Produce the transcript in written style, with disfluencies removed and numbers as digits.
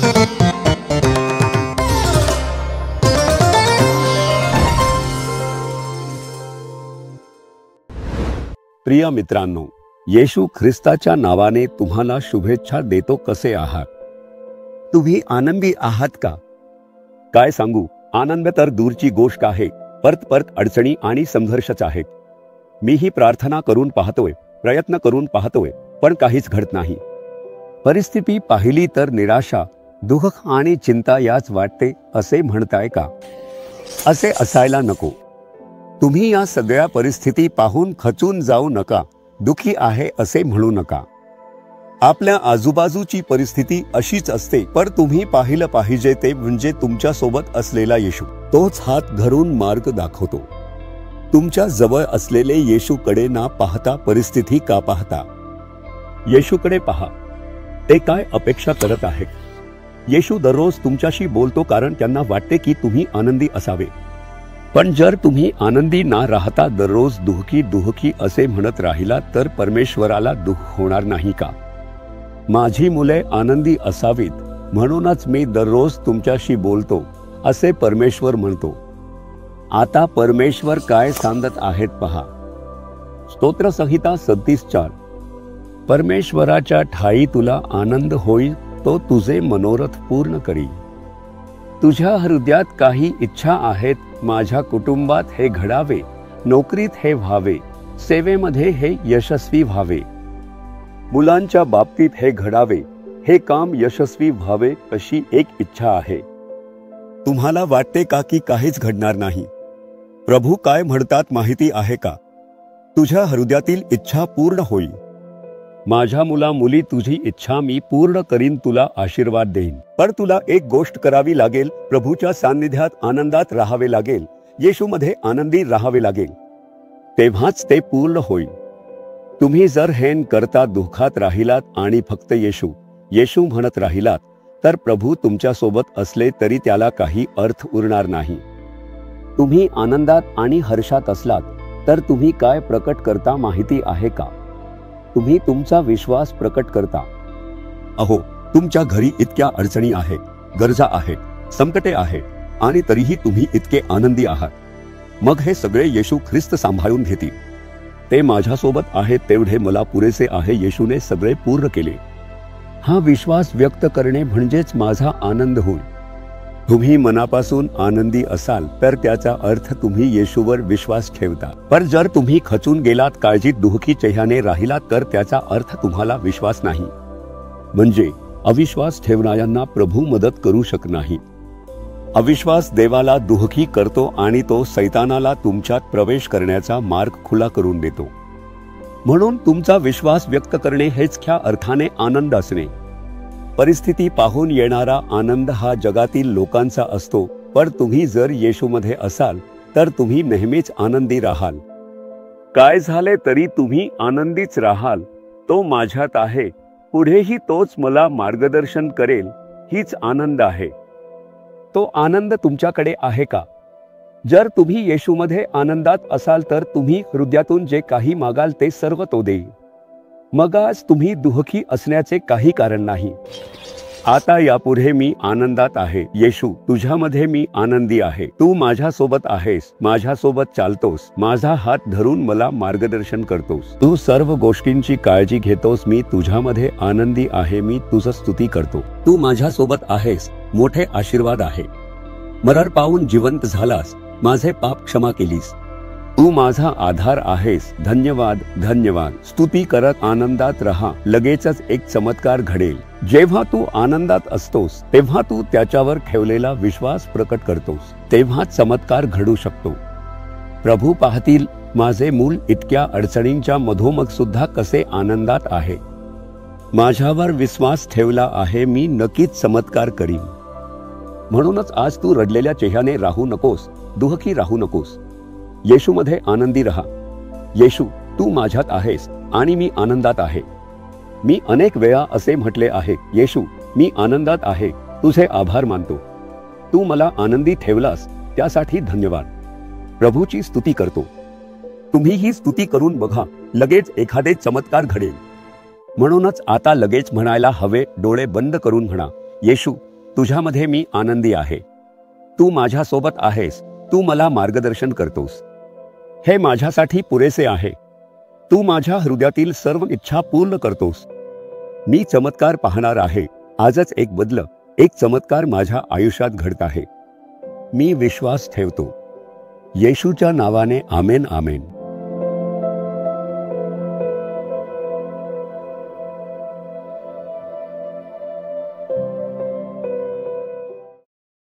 प्रिय मित्रांनो, येशू ख्रिस्ताच्या नावाने तुम्हाला शुभेच्छा देतो. कसे आहात? तुम्ही आनंदी आहात का? काय सांगू, आनंद तर दूरची गोष्ट आहे. परत अडचणी आणि संघर्षच आहेत. मीही प्रार्थना करून पाहतोय, प्रयत्न करून पाहतोय, पण काहीच घडत नाही. परिस्थिती पाहिली तर निराशा, दुःख आणि चिंता याच वाटते असे म्हणताय का? असे असायला नको. तुम्ही या सगळ्या परिस्थिती पाहून खचून जाऊ नका, दुःखी आहे असे म्हणू नका. आपल्या आजूबाजूची परिस्थिती अशीच असते, पण तुम्ही पाहिलं पाहिजे ते म्हणजे तुमच्या सोबत असलेला येशू. तोच हात धरून मार्ग दाखवतो. तुमच्या जवळ असलेले येशूकडे ना पाहता परिस्थिती का पाहता? येशूकडे पहा. ते काय अपेक्षा करत आहेत? येशू दररोज तुमच्याशी बोलतो, कारण त्यांना वाटते की तुम्ही आनंदी असावे. पण जर तुम्ही आनंदी ना राहता दररोज दुःखी असे म्हणत राहिला तर परमेश्वराला दुःख होणार नाही का? माझी मुले आनंदी असावीत म्हणूनच मी दररोज तुमच्याशी बोलतो असे परमेश्वर म्हणतो. आता परमेश्वर काय सांगत आहेत पहा. स्तोत्रसंहिता 37:4. परमेश्वराच्या ठाई तुला आनंद होईल, तो तुझे मनोरथ पूर्ण करी. तुझ्या हृदयात काही इच्छा आहेत, माझ्या कुटुंबात हे घडावे, नोकरीत हे व्हावे, सेवेमध्ये हे यशस्वी व्हावे, मुलांच्या बाबतीत हे घडावे, हे काम यशस्वी व्हावे अशी एक इच्छा आहे. तुम्हाला वाटते का की काहीच घडणार नाही? प्रभू काय म्हणतात माहिती आहे का? तुझ्या हृदयातील इच्छा पूर्ण होईल. माझ्या मुला मुली, तुझी इच्छा मी पूर्ण करीन, तुला आशीर्वाद देईन. पण तुला एक गोष्ट करावी लागेल. प्रभूच्या सान्निध्यात आनंदात राहावे लागेल, येशूमध्ये आनंदी राहावे लागेल, तेव्हाच ते पूर्ण होईल. तुम्ही जर हे करता दुःखात राहिलात आणि फक्त येशू म्हणत राहिलात तर प्रभू तुमच्या सोबत असले तरी त्याला काही अर्थ उरणार नाही. तुम्ही आनंदात आणि हर्षात असलात तर तुम्ही काय प्रकट करता माहिती आहे का? तुम्ही तुमचा विश्वास प्रकट करता. अहो, तुमच्या घरी इतक्या अडचणी आहेत, गरजा आहेत, संकटे आहेत आणि तरीही तुम्ही इतके आनंदी आहात. मग हे सगळे येशू ख्रिस्त सांभाळून घेतील. ते माझ्यासोबत आहेत तेवढे मला पुरेसे आहे, येशूने सगळे पूर्ण केले. हा विश्वास व्यक्त करणे म्हणजेच माझा आनंद होईल. तुम्ही मनापासून आनंदी असाल तर त्याचा अर्थ तुम्ही येशूवर विश्वास ठेवता. पण जर तुम्ही खचून गेलात, काळजीत दुःखी चेहऱ्याने राहिलात तर त्याचा अर्थ तुम्हाला विश्वास नाही. म्हणजे अविश्वास ठेवणाऱ्यांना प्रभू मदत करू शकत नाही. अविश्वास देवाला दुःखी करतो आणि तो सैतानाला तुमच्यात प्रवेश करण्याचा मार्ग खुला करून देतो. म्हणून तुमचा विश्वास व्यक्त करणे हेच खऱ्या अर्थाने आनंद असणे. परिस्थिती पाहून येणारा आनंद हा जगातील लोकांचा असतो, पण तुम्ही जर येशूमध्ये असाल तर तुम्ही नेहमीच आनंदी राहाल. काय झाले तरी तुम्ही आनंदीच राहाल. तो माझ्यात आहे, पुढेही तोच मला मार्गदर्शन करेल, हीच आनंद आहे. तो आनंद तुमच्याकडे आहे का? जर तुम्ही येशूमध्ये आनंदात असाल तर तुम्ही हृदयातून जे काही मागाल ते सर्व तो देईल. मग आज तुम्ही दुःखी असण्याचे काही कारण नाही. आता यापुढे मी आनंदात आहे. येशू, तुझ्यामध्ये मी आनंदी आहे. तू माझ्यासोबत आहेस, माझ्यासोबत चालतोस, माझा हात धरून मला मार्गदर्शन करतोस. तू सर्व गोष्टींची काळजी घेतोस. मी तुझ्यामध्ये आनंदी आहे. मी तुझं स्तुती करतो. तू माझ्यासोबत आहेस, मोठे आशीर्वाद आहे. मरण पाहून जिवंत झालास, माझे पाप क्षमा केलीस. तू माझा आधार आहेस. धन्यवाद, धन्यवाद. स्तुती करत आनंदात रहा. लगेचच एक चमत्कार घडेल. जेव्हा तू आनंदात असतोस तेव्हा तू त्याच्यावर ठेवलेला विश्वास प्रकट करतोस, तेव्हा चमत्कार घडू शकतो. प्रभू पाहतील, माझे मूल इतक्या अडचणींच्या मधोमध सुद्धा कसे आनंदात आहे. माझ्यावर विश्वास ठेवला आहे, मी नक्कीच चमत्कार करीन. म्हणूनच आज तू रडलेल्या चेहऱ्याने राहू नकोस, दुःखी राहू नकोस. येशूमध्ये आनंदी रहा. येशू, तू माझ्यात आहेस आणि मी आनंदात आहे. मी अनेक वेळा असे म्हटले आहे, येशू, मी आनंदात आहे, तुझे आभार मानतो. तू मला आनंदी ठेवलास त्यासाठी धन्यवाद. प्रभूची स्तुती करतो. तुम्ही ही स्तुती करून बघा, लगेच एखादे चमत्कार घडेल. म्हणूनच आता लगेच म्हणायला हवे, डोळे बंद करून म्हणा, येशू, तुझ्यामध्ये मी आनंदी आहे. तू माझ्यासोबत आहेस. तू मला मार्गदर्शन करतोस. हे माझ्यासाठी पुरेसे आहे. तू माझ्या हृदयातील सर्व इच्छा पूर्ण करतोस. मी चमत्कार पाहणार आहे. आजच एक चमत्कार माझ्या आयुष्यात घडत आहे. मी विश्वास ठेवतो. येशूच्या नावाने आमेन आमेन.